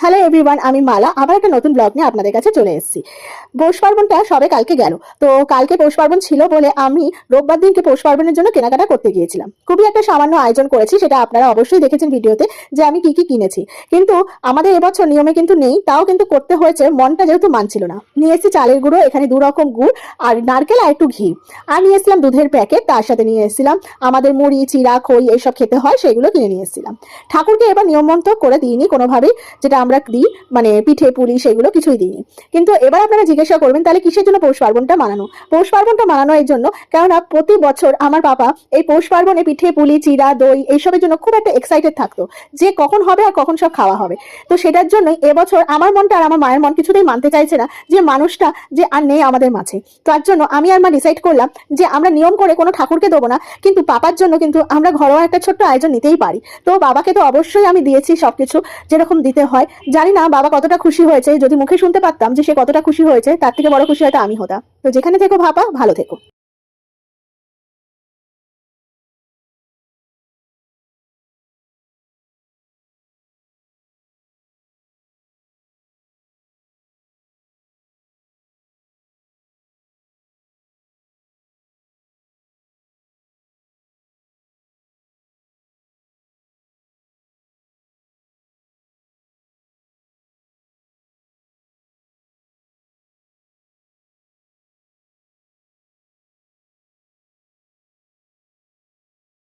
Hello everyone, আমি মালা আবার একটা নতুন ব্লগ নিয়ে আপনাদের কাছে চলে এসেছি। পৌষ পার্বণটা সবে কালকে গেল। তো কালকে পৌষ পার্বণ ছিল বলে আমি রোববার দিনকে পৌষ পার্বণের জন্য কেনাকাটা করতে গিয়েছিলাম। খুবই একটা সামান্য আয়োজন করেছি, সেটা আপনারা অবশ্যই দেখেছেন ভিডিওতে যে আমি কি কি কিনেছি। কিন্তু আমাদের এবছর নিয়মে কিন্তু নেই, তাও কিন্তু করতে হয়েছে, মনটা যেহেতু মানছিল না। নিয়ে এসেছি চালের গুঁড়ো, এখানে 2 রকম গুড় আর নারকেল আর একটু ঘি। আর নিয়ে এসেছিলাম দুধের প্যাকেট, তার সাথে নিয়ে এসেছিলাম আমাদের মুড়ি, চিড়া, খই এইসব খেতে হয় সেগুলো কিনে নিয়ে এসেছিলাম। ঠাকুরকে এবার নিয়মমন্ত্র করে দিইনি কোনোভাবেই, যেটা আমরা দিই মানে পিঠে পুলি সেগুলো কিছুই দিইনি। কিন্তু এবার আপনারা জিজ্ঞাসা করবেন তাহলে কিসের জন্য পৌষ পার্বণটা মানানো। পৌষ পার্বণটা মানানো এই জন্য, কেননা প্রতি বছর আমার বাবা এই পৌষ পার্বণে পিঠে পুলি, চিড়া, দই এইসবের জন্য খুব একটা এক্সাইটেড থাকতো যে কখন হবে আর কখন সব খাওয়া হবে। তো সেটার জন্যই এবছর আমার মনটা আর আমার মায়ের মন কিছুতেই মানতে চাইছে না যে মানুষটা যে আর নেই আমাদের মাঝে। তার জন্য আমি আর মা ডিসাইড করলাম যে আমরা নিয়ম করে কোনো ঠাকুরকে দেবো না, কিন্তু পাপার জন্য কিন্তু আমরা ঘরোয়া একটা ছোট্ট আয়োজন নিতেই পারি। তো বাবাকে তো অবশ্যই আমি দিয়েছি সবকিছু যেরকম দিতে হয়। জানি না বাবা কতটা খুশি হয়েছে, যদি মুখে শুনতে পারতাম যে সে কতটা খুশি হয়েছে, তার থেকে বড় খুশি হয়তো আমি হতাম। তো যেখানে থেকো ভাপা, ভালো থেকো।